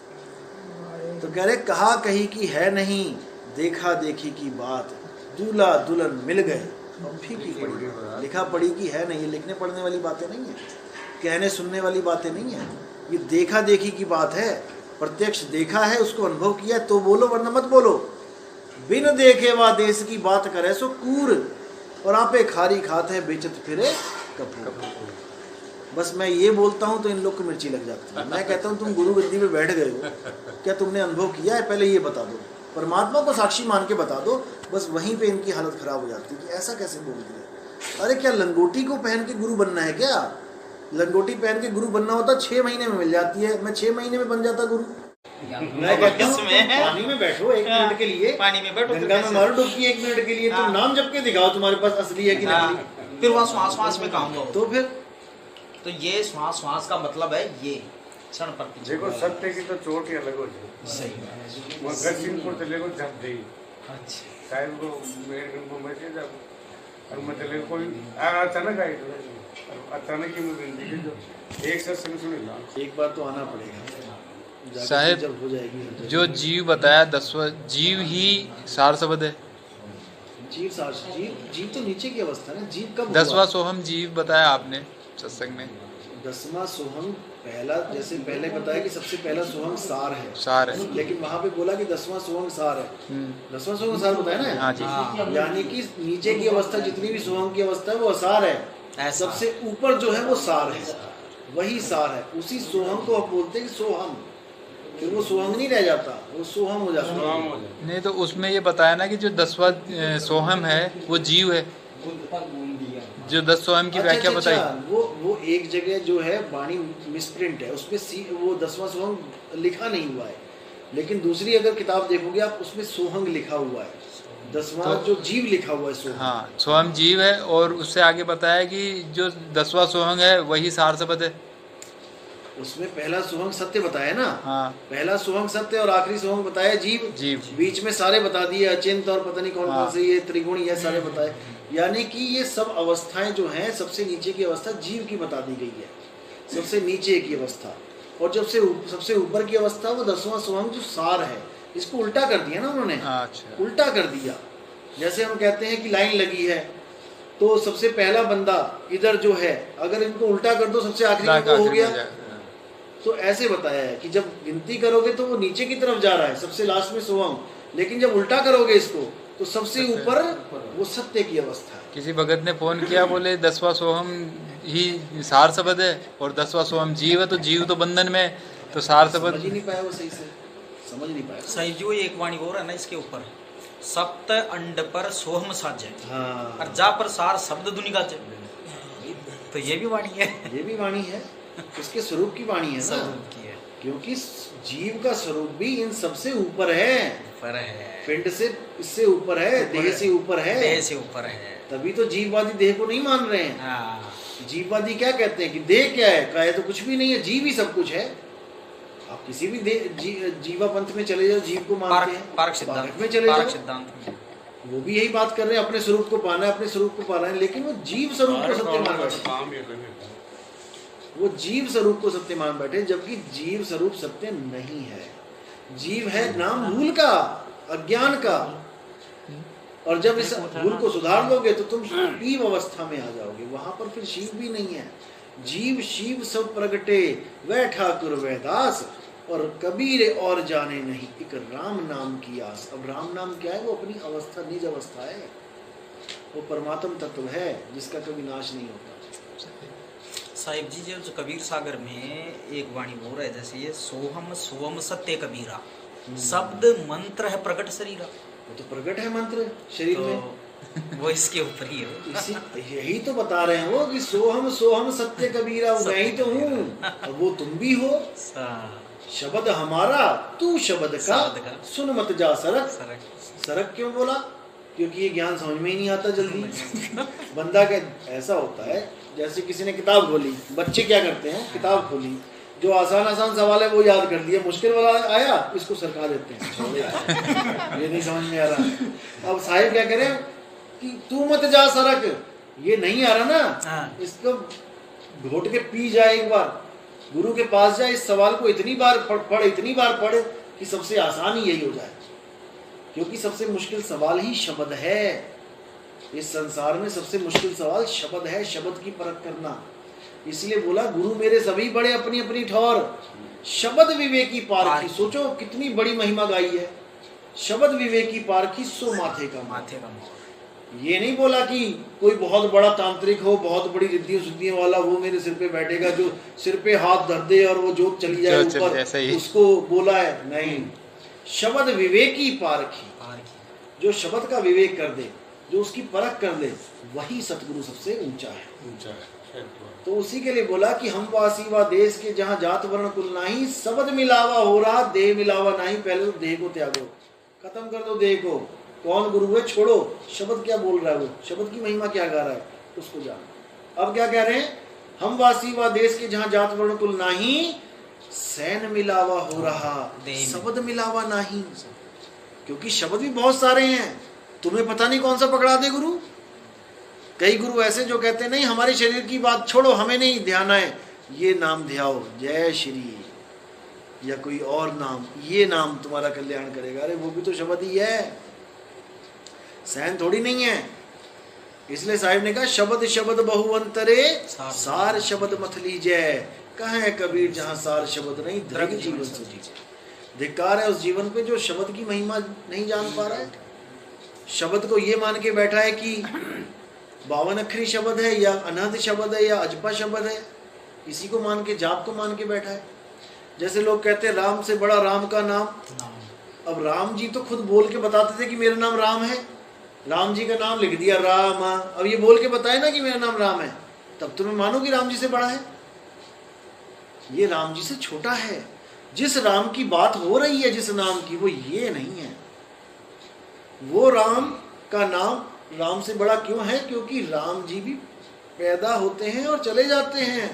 तो कह रहे कहा कही की है नहीं, देखा देखी की बात, दूल्हा दुल्हन मिल गए और फीकी पड़ी। लिखा पड़ी की है नहीं, ये लिखने पढ़ने वाली बातें नहीं है, कहने सुनने वाली बातें नहीं है, ये देखा देखी की बात है। प्रत्यक्ष देखा है, उसको अनुभव किया तो बोलो, वरना मत बोलो। बिन देखे वा देश की बात करे सो कूर, और आपे खारी खात है बेचत फिरे कपूर। बस मैं ये बोलता हूँ तो इन लोग को मिर्ची लग जाती है। मैं कहता हूँ तुम गुरु गद्दी पे बैठ गए हो, क्या तुमने अनुभव किया है? पहले ये बता दो, परमात्मा को साक्षी मान के बता दो। बस वहीं पे इनकी हालत खराब हो जाती है कि ऐसा कैसे बोल दिया। अरे क्या लंगोटी को पहन के गुरु बनना है क्या? लंगोटी पहन के गुरु बनना होता 6 महीने में मिल जाती है, मैं 6 महीने में बन जाता गुरु। मैं कहता हूँ पानी में बैठो 1 मिनट के लिए, पानी में बैठो, गंगा में मारो डुबकी 1 मिनट के लिए, तुम नाम जप के दिखाओ तुम्हारे पास असली है कि नकली। फिर वहाँ श्वास में काम करो। तो फिर तो ये श्वास का मतलब है ये क्षण प्रति। देखो सत्य की तो चोट ही अलग हो जाए। सही बात। वो गश्चिन को चले को झप दे, अच्छा शायद वो मेरे को बचे जब और मतलब कोई अचानक आई तो अचानक ही मुझे जिंदगी जो एक सत्संग सुन ला, एक बार तो आना पड़ेगा साहेब। जब हो जाएगी जो जीव बताया 10वां जीव ही सार शब्द है। जीव तो नीचे की अवस्था है ना। जीव कब 10वां सोहम जीव बताया आपने सत्संग में। 10वां सोहम पहला, जैसे पहले बताया कि सबसे पहला सोहम सार है, सार है, लेकिन वहाँ पे बोला कि 10वां सोहम सार है। 10वां सोहम सार बताया ना। हाँ जी। यानी कि नीचे की अवस्था जितनी भी सोहम की अवस्था है वो असार है, सबसे ऊपर जो है वो सार है, वही सार है। उसी सोहम को आप बोलते हैं कि सोहम, फिर वो सोहम नहीं रह जाता, वो सोहम हो जाता है। नहीं तो उसमें ये बताया ना कि जो 10वां सोहम है वो जीव है, जो 10 सोहम की व्याख्या बताई। वो एक जगह जो है वाणी मिसप्रिंट है, उसमें वो 10वां सोहम लिखा नहीं हुआ है, लेकिन दूसरी अगर किताब देखोगे आप उसमें सोहंग लिखा हुआ है, 10वां जो जीव लिखा हुआ है सोहम। हाँ, सोहम जीव है। और उससे आगे बताया कि जो 10वां सोहंग है वही सार शब्द है। उसमें पहला सोहंग सत्य बताया ना। हाँ, पहला सोहंग सत्य और आखिरी सोहंग बताया जीव। बीच में सारे बता दिए, अचिंत और पता नहीं कौन कौन से ये त्रिगुण, ये सारे बताए। यानी कि ये सब अवस्थाएं जो हैं, सबसे नीचे की अवस्था जीव की बता दी गई है, सबसे नीचे की अवस्था। और जब से सबसे ऊपर की अवस्था वो 10वां सोहंग जो सार है, इसको उल्टा कर दिया ना उन्होंने। अच्छा। उल्टा कर दिया जैसे हम कहते हैं कि लाइन लगी है, तो सबसे पहला बंदा इधर जो है, अगर इनको उल्टा कर दो सबसे आखिरी में वो हो गया। तो ऐसे बताया है कि जब गिनती करोगे तो वो नीचे की तरफ जा रहा है, सबसे लास्ट में सोहम, लेकिन जब उल्टा करोगे इसको तो सबसे ऊपर वो सत्य की अवस्था है। किसी भगत ने फोन किया, बोले 10वां सोहम ही सार शब्द है और 10वां सोहम जीव है, तो जीव तो बंधन में, तो सार शब्द समझ ही नहीं पाया वो सही से, समझ नहीं पाया। साहिब जी वो एक वाणी और है ना इसके ऊपर, सप्त अंड पर सोहम साजे, हाँ, और जा पर सार शब्द दुनि गाजे, तो ये भी वाणी है, ये भी वाणी है, उसके स्वरूप की वाणी है ना, स्वरूप की है, क्योंकि जीव का स्वरूप भी इन सबसे ऊपर है, ऊपर है, पिंड से इससे ऊपर है, देह से ऊपर है, देह से ऊपर है। तभी तो जीववादी देह को नहीं मान रहे हैं। हाँ, जीववादी क्या कहते हैं कि देह क्या है, कहे तो कुछ भी नहीं है, जीव ही सब कुछ है। आप किसी भी जीवा पंथ में चले जाओ, जीव को मानते हैं, पारक सिद्धांत में चले पारक जाओ, सिद्धांत में वो भी यही बात कर रहे हैं, अपने स्वरूप को पाना है, अपने स्वरूप को पाना है, लेकिन वो जीव स्वरूप को सत्य मान बैठे, काम ये करने वो जीव स्वरूप को सत्य मान बैठे, जबकि जीव स्वरूप सत्य नहीं है। जीव है नाम भूल का, अज्ञान का, और जब इस भूल को सुधार लोगे तो तुम शिव अवस्था में आ जाओगे, वहां पर फिर शिव भी नहीं है। जीव शिव सब प्रगटे वह ठाकुर वह दास, और कबीर और जाने नहीं एक राम नाम की आस। अब राम नाम क्या है, वो अपनी अवस्था, निज अवस्था है, वो परमात्म तत्व है जिसका कभी नाश नहीं होता। साहिब जी जो कबीर सागर में एक वाणी बोल रहे, जैसे ये सोहम सोम सत्य कबीरा, शब्द मंत्र है प्रकट शरीरा, वो तो प्रकट है मंत्र शरीर तो में, वो इसके ऊपर ही है। इसी यही तो बता रहे हैं वो कि सोहम सोहम सत्य कबीरा, मैं ही तो हूँ, वो तुम भी हो। शब्द हमारा तू शब्द का सुन मत जा सरक। सरक क्यों बोला? क्योंकि ये ज्ञान समझ में ही नहीं आता जल्दी। बंदा का ऐसा होता है, जैसे किसी ने किताब खोली, बच्चे क्या करते हैं, किताब खोली, जो आसान आसान सवाल है वो याद कर दिया, मुश्किल वाला आया इसको सरका देते हैं, ये नहीं समझ में आ रहा। अब साहिब क्या करें कि तू मत जा सरक, ये नहीं आ रहा ना, इसको घोट के पी जाए, एक बार गुरु के पास जाए, इस सवाल को इतनी बार पढ़ इतनी बार पढ़ कि सबसे आसान ही यही हो जाए, क्योंकि सबसे मुश्किल सवाल ही शब्द है। इस संसार में सबसे मुश्किल सवाल शब्द है, शब्द की परख करना। इसलिए बोला गुरु मेरे सभी बड़े अपनी अपनी ठौर, शब्द विवेकी पारखी। सोचो कितनी बड़ी महिमा गाई है, शब्द विवेकी पारखी सो माथे का मोर। ये नहीं बोला कि कोई बहुत बड़ा तांत्रिक हो, बहुत बड़ी रिद्धियों सिद्धियों वाला, वो मेरे सिर पे बैठेगा, जो सिर पे हाथ धर दे और वो जोत चली जाए ऊपर, उसको बोला है। नहीं, शब्द विवेकी पारखी, जो शब्द का विवेक कर दे, जो उसकी परख कर ले, वही सतगुरु सबसे ऊंचा है। तो उसी के लिए बोला कि हम वासी वा देश के जहाँ जात वर्ण कुल नाही, शब्द मिलावा हो रहा देह मिलावा नहीं। पहले तो देह को त्यागो, खत्म कर दो देह को। कौन गुरु है छोड़ो, शब्द क्या बोल रहा है, वो शब्द की महिमा क्या गा रहा है उसको जानो। अब क्या कह रहे हैं, हम वासी वा देश के जहाँ जात वर्ण कुल नाही, सैन मिलावा हो रहा शब्द मिलावा नहीं। क्योंकि शब्द भी बहुत सारे हैं, तुम्हें पता नहीं कौन सा पकड़ा दे गुरु। कई गुरु ऐसे जो कहते हैं नहीं हमारे शरीर की बात छोड़ो, हमें नहीं ध्यान है, ये नाम ध्याओ जय श्री या कोई और नाम, ये नाम तुम्हारा कल्याण करेगा। अरे वो भी तो शब्द ही है, सहन थोड़ी नहीं है। इसलिए साहिब ने कहा शब्द शब्द बहुअंतरे सार शब्द मथली जय, कहे कबीर जहां सार शब्द नहीं धृग जीवन सुजी। धिक्कार है उस जीवन पे जो शब्द की महिमा नहीं जान पा रहा है। शब्द को ये मान के बैठा है कि 52 अक्षरी शब्द है या अनहद शब्द है या अजपा शब्द है, इसी को मान के, जाप को मान के बैठा है। जैसे लोग कहते हैं राम से बड़ा राम का नाम। अब राम जी तो खुद बोल के बताते थे कि मेरा नाम राम है, राम जी का नाम लिख दिया राम। अब ये बोल के बताए ना कि मेरा नाम राम है, तब तुम्हें मानो कि राम जी से बड़ा है। ये राम जी से छोटा है। जिस राम की बात हो रही है, जिस नाम की, वो ये नहीं है। वो राम का नाम राम से बड़ा क्यों है? क्योंकि राम जी भी पैदा होते हैं और चले जाते हैं,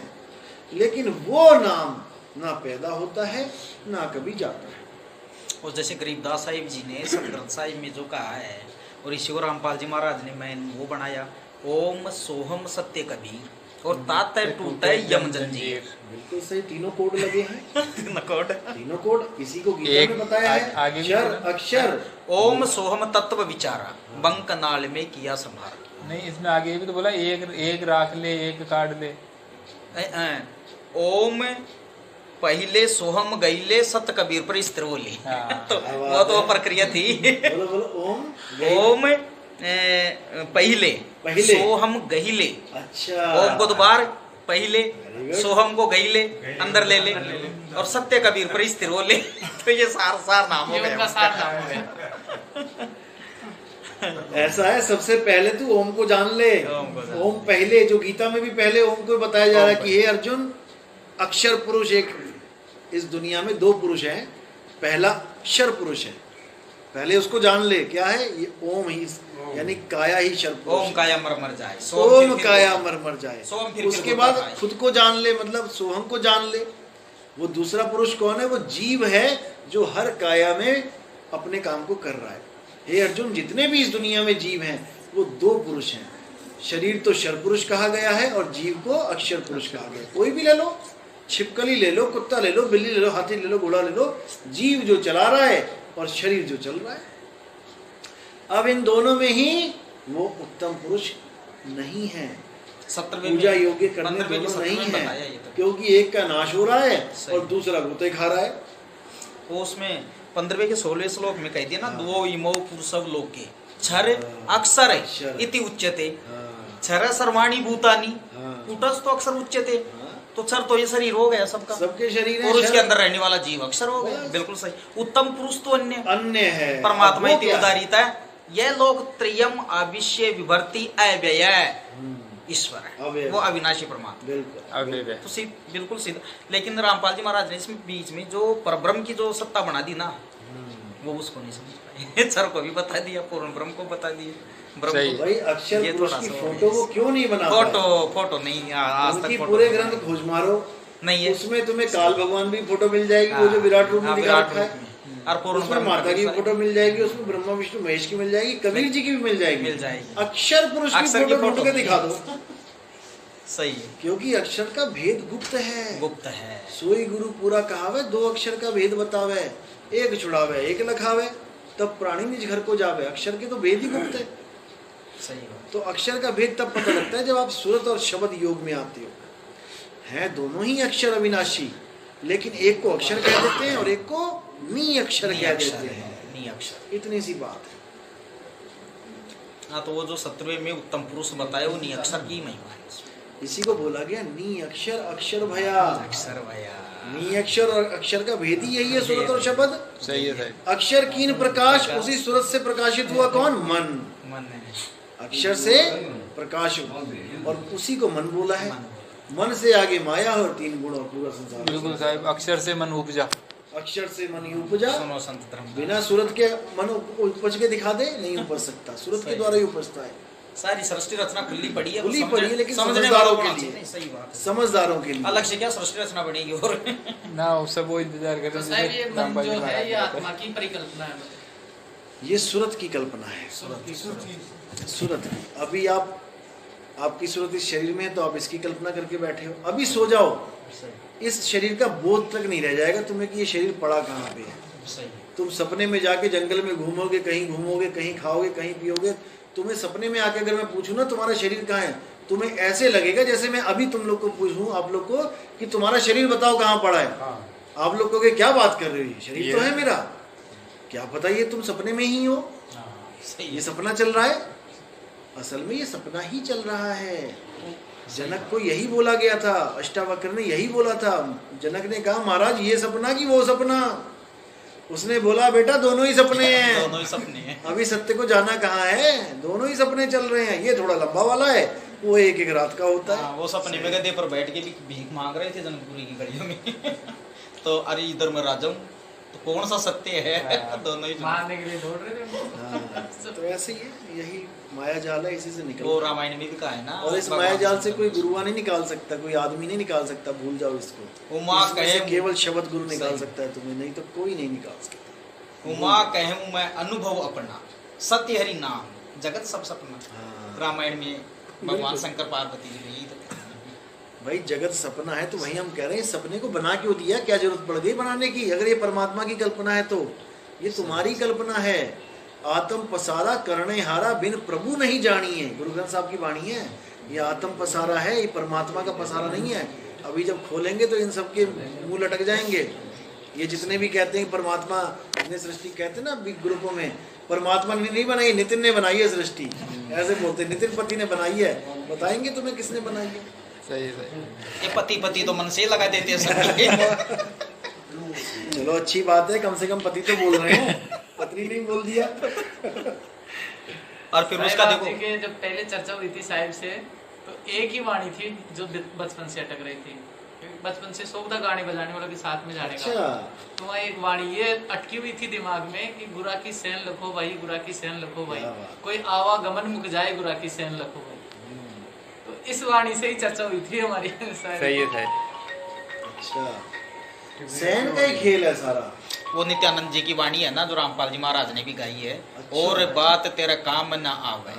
लेकिन वो नाम ना पैदा होता है ना कभी जाता है। और जैसे गरीबदास साहिब जी ने सतग्रंथ साहिब में जो कहा है, और इसी को रामपाल जी महाराज ने मैं वो बनाया, ओम सोहम सत्य कबीर और ताते टूटे यम जंजीर। बिल्कुल सही, तीनों कोड लगे हैं। नकोट। तीनों कोड किसी को गीता एक में बताया है। आगे भी क्षर तो- अक्षर ओम सोहम तत्व विचारा बंक नाल में किया संभार। नहीं, इसमें आगे भी तो बोला एक राख ले एक काट ले। ओम पहले सोहम गईले सत कबीर पर स्थिर बोली। हाँ। तो वो तो प्रक्रिया थी। बोलो बोलो ओम ओम पहले पहले। सोहम गहिले। अच्छा ओम को दोबार पहले good. सोहम को गहिले अंदर ले ले और सत्य कबीर पर स्थिर बोले। तो ये सार नाम हो ये उनका गया। सार नाम हो गया। ऐसा है, सबसे पहले तू ओम को जान ले। ओम को जान। ओम पहले, जो गीता में भी पहले ओम को बताया जा रहा है ओम कि हे अर्जुन, अक्षर पुरुष एक, इस दुनिया में दो पुरुष हैं। पहला अक्षर पुरुष है, पहले उसको जान ले। क्या है ये? ओम ही, यानी काया ही शर पुरुष। ओम काया मर जाए। ओम काया मर जाए। सोम फिर उसके फिर बाद होता है। खुद को जान ले, मतलब सोहम को जान ले। वो दूसरा पुरुष कौन है? वो जीव है जो हर काया में अपने काम को कर रहा है। हे अर्जुन, जितने भी इस दुनिया में जीव हैं वो दो पुरुष हैं। शरीर तो शर पुरुष कहा गया है और जीव को अक्षर पुरुष कहा गया है। कोई भी ले लो, छिपकली ले लो, कुत्ता ले लो, बिल्ली ले लो, हाथी ले लो, घोड़ा ले लो, जीव जो चला रहा है और शरीर जो चल रहा है। अब इन दोनों में ही वो उत्तम पुरुष नहीं है, पूजा योग्य करने दोनों नहीं है, क्योंकि एक का नाश हो रहा है और दूसरा गोते खा रहा है। वो उसमें 15वें के 16वें श्लोक में कह दिया ना, द्वो इमो पुरुषव लोके क्षर अक्षर इति उच्यते। क्षर सर्वाणी भूतानि कुटस्थ तो अक्षर उच्यते। तो क्षर तो ये शरीर हो गया सबका, सबके शरीर है। पुरुष के अंदर रहने वाला जीव अक्षर हो गया। बिल्कुल सही। उत्तम पुरुष तो अन्य है, परमात्मा वो इति क्या है? उदारिता है। यह लोक त्रयम अविश्य विभर्ति अव्यय ईश्वर है, अव्यय। वो अविनाशी परमात्मा। बिल्कुल अब ले ले। तो बिल्कुल सीधा। लेकिन रामपाल जी महाराज ने इसमें बीच में जो परब्रह्म की जो सत्ता बना दी ना, वो उसको नहीं समझ पाए। क्षर को भी बता दिया, पूर्ण ब्रह्म को बता दिया। ब्रह्म सही। को- भाई अक्षर ये पुरुष थोड़ा की सा फोटो को क्यों नहीं बना? फोटो नहीं आज उनकी तक फोटो पूरे नहीं ग्रंथ बनाई। खोज मारो, नहीं है। उसमें तुम्हें काल भगवान भी फोटो मिल जाएगी, वो जो विराट रूप में हाँ, दिखा विराट रखा रूप है। में। और पूर्ण उसमें ब्रह्म माता की का फोटो मिल जाएगी, उसमें ब्रह्मा विष्णु महेश की मिल जाएगी, कबीर जी की भी मिल जाएगी। मिल जाएगी। अक्षर पुरुष की अक्षर की फोटो ढूंढ फोटो। के दिखा दो, सही है, क्योंकि अक्षर का भेद गुप्त है। गुप्त है। सोई गुरु पूरा कहावे, दो अक्षर का भेद बतावे, एक छुड़ावे एक लखावे, तब प्राणी निज घर को जावे। अक्षर के तो भेद ही गुप्त है। सही बात। तो अक्षर का भेद तब पता लगता है जब आप सूरत और शब्द योग में आते हो। हैं दोनों ही अक्षर अविनाशी, लेकिन एक को अक्षर कह देते हैं और एक को नी अक्षर कह देते हैं। नी अक्षर। इतनी सी बात है। हाँ, तो वो जो 17वें में उत्तम पुरुष बताया वो नी अक्षर की महिमा है। इसी को बोला गया नी अक्षर अक्षर भया। अक्षर भया। नी अक्षर और अक्षर का भेद ही यही है, सूरत और शब्द। सही है सही। अक्षर कीन प्रकाश, उसी सूरत से प्रकाशित हुआ कौन? मन। मन है। अक्षर से प्रकाश हुआ और उसी को मन बोला है। मन से आगे माया और तीन गुण और पूरा संसार। बिल्कुल साहब, अक्षर से मन उपजा। अक्षर से मन ही उपजा। सुनो संत धर्म। बिना सूरत के मन उपज के दिखा दे, नहीं उपज सकता। सूरत के द्वारा ही उपजता है। सारी सृष्टि रचना खुली पड़ी है, खुली पड़ी है, लेकिन समझने समझदारों वालों के को लिए। नहीं, सही बात है। समझदारों के लिए। अलग से क्या सृष्टि रचना बनेगी और ना वो सब वो इंतजार कर तो रहे साहब ये थे, मन रामपाल जी जो है महाराज ये ने आत्मा की परिकल्पना है। ये सूरत की कल्पना है। सूरत की। अभी आपकी सूरत इस शरीर में है तो आप इसकी कल्पना करके बैठे हो। अभी सो जाओ, इस शरीर का बोध तक नहीं रह जाएगा तुम्हें कि ये शरीर पड़ा कहाँ पे है। सही। तुम सपने में जाके जंगल में घूमोगे, कहीं खाओगे, कहीं पियोगे। तुम्हें सपने में आके अगर मैं पूछूं ना तुम्हारा शरीर कहाँ है, तुम्हें ऐसे लगेगा जैसे मैं अभी तुम लोग को पूछूं, आप लोग को, कि तुम्हारा शरीर बताओ कहाँ पड़ा है। आप लोग कहोगे क्या बात कर रहे हो, शरीर तो है मेरा, क्या पता ये तुम सपने में ही हो, सही ये सपना चल रहा है। असल में ये सपना ही चल रहा है। जनक को यही बोला गया था, अष्टावक्र ने यही बोला था। जनक ने कहा महाराज ये सपना कि वो सपना। उसने बोला बेटा दोनों ही सपने हैं। दोनों ही सपने हैं। अभी सत्य को जाना कहाँ है, दोनों ही सपने चल रहे हैं। ये थोड़ा लंबा वाला है, वो एक एक रात का होता है। हाँ, वो सपने में गधे पर बैठ के भी भीख मांग रहे थे जनकपुरी की गलियों में। तो अरे इधर मैं राजा हूँ, तो कौन सा सत्य है? दोनों ही मारने के लिए दौड़ रहे थे उनको। हाँ, तो ऐसे ही है, यही माया जाल है, इसी से निकल। वो रामायण में भी कहा है ना। और इस माया जाल से कोई गुरुआ नहीं निकाल सकता, कोई आदमी नहीं निकाल सकता। भूल जाओ इसको। उमा इसमें से कहे केवल शब्द गुरु निकाल सही। सकता है तुम्हें, नहीं तो कोई नहीं निकाल सकता। उमा कहूँ मैं अनुभव अपना, सत्य हरि नाम जगत सब सपना। हाँ। रामायण में भगवान बिल्कुल। शंकर पार्वती जी ने यही तो कहा। भाई जगत सपना है, तो वही हम कह रहे हैं सपने को बना क्यों दिया, क्या जरूरत पड़ गई बनाने की? अगर ये परमात्मा की कल्पना है तो ये तुम्हारी कल्पना है। आत्म पसारा करने हारा बिन प्रभु नहीं जानी है, गुरु ग्रंथ साहब की वाणी है। ये आत्म पसारा है, ये परमात्मा का पसारा नहीं है। अभी जब खोलेंगे तो इन सबके मुंह लटक जाएंगे। ये जितने भी कहते हैं परमात्मा ने सृष्टि, कहते हैं ना बिग ग्रुपों में, परमात्मा ने नहीं बनाई, नितिन ने बनाई है सृष्टि, ऐसे बोलते, नितिन पति ने बनाई है। बताएंगे तुम्हें किसने बनाई है? सही सही। ये पति पति तो मन से लगा देते हैं सब। चलो अच्छी बात है, कम से कम पति तो बोल रहे हैं, पत्नी नहीं बोल दिया। और फिर उसका साहिब देखो जी के जब पहले चर्चा हुई थी साहिब से, तो एक ही वाणी थी जो बचपन से अटक रही थी। बचपन से शौक था गाने बजाने वाला के साथ में जाने का। तो वहाँ एक वाणी ये अटकी हुई थी दिमाग में कि गुरा की सैन लखो भाई, गुरा की सैन लखो भाई, कोई आवागमन मुक जाए गुरा की सैन लखो भाई। तो इस वाणी से ही चर्चा हुई थी हमारी। सही है सही। अच्छा, सैन का ही खेल है सारा। वो नित्यानंद जी की वाणी है ना, जो रामपाल जी महाराज ने भी गाई है। और बात तेरा काम न आवे,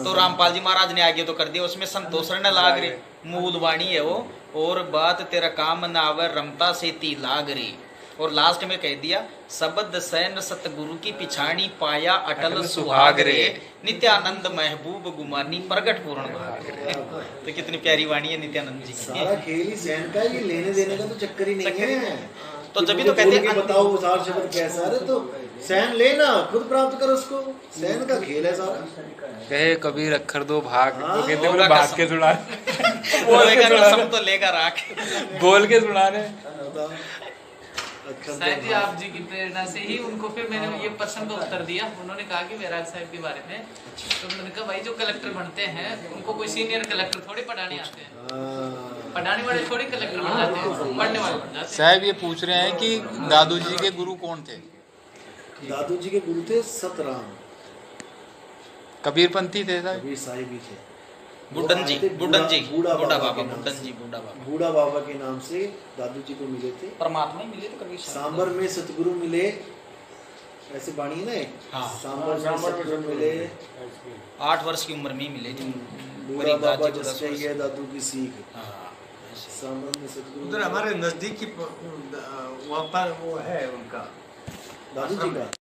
तो रामपाल जी महाराज ने आगे तो कर दिया, उसमें संतोषण न लाग रे, मूल वाणी है वो। और बात तेरा काम न आवे रमता से ती लाग रे। और लास्ट में कह दिया, शब्द सैन सतगुरु की पिछाड़ी पाया अटल सुहाग रे, नित्यानंद महबूब गुमानी प्रगट पूर्ण भाग रे। तो कितनी प्यारी वाणी है नित्यानंद जी की। सारा खेल ही सैन का, ये लेने देने का तो चक्कर ही नहीं है। तो जब भी तो कहते हैं बताओ वो सार शब्द कैसा है, तो सैन लेना, खुद प्राप्त करो उसको। सैन का खेल है सारा। कहे कबीर अक्षर दो भाग, हाँ, वो कहते बोले भाग के सुना वो लेकर कसम तो लेकर आके बोल के सुना रहे। साहिब जी आप जी की प्रेरणा से ही उनको फिर मैंने ये प्रश्न का उत्तर दिया। उन्होंने कहा कि वैराग साहब के बारे में, तो उन्होंने कहा भाई जो कलेक्टर बनते हैं उनको कोई सीनियर कलेक्टर थोड़ी पढ़ाने आते हैं, पढ़ाने वाले थोड़ी कलेक्टर बन जाते हैं, पढ़ने वाले बन जाते हैं। साहब ये पूछ रहे हैं कि दादू जी के गुरु कौन थे? दादू जी के गुरु थे सतराम, कबीरपंथी थे साहब? कबीर साहिब ही थे। बुड्ढन जी, बुड्ढन जी, बूढ़ा बूढ़ा बाबा बाबा, के नाम बुड्ढन से। जी, बूढ़ा बाबा। बूढ़ा बाबा के नाम से दादू जी को मिले थे। परमात्मा ही मिले तो कभी सांबर में सतगुरु मिले, ऐसे बाणी है ना एक? हाँ। सांबर में सतगुरु मिले, 8 वर्ष की उम्र में ही मिले थे। बूढ़ा गरीब बाबा दादी को 10 जिससे वर्ष। ये दादू की सीख। हाँ। सांबर में सतगुरु उधर हमारे नजदीक की वहाँ पर वो है उनका दादू जी का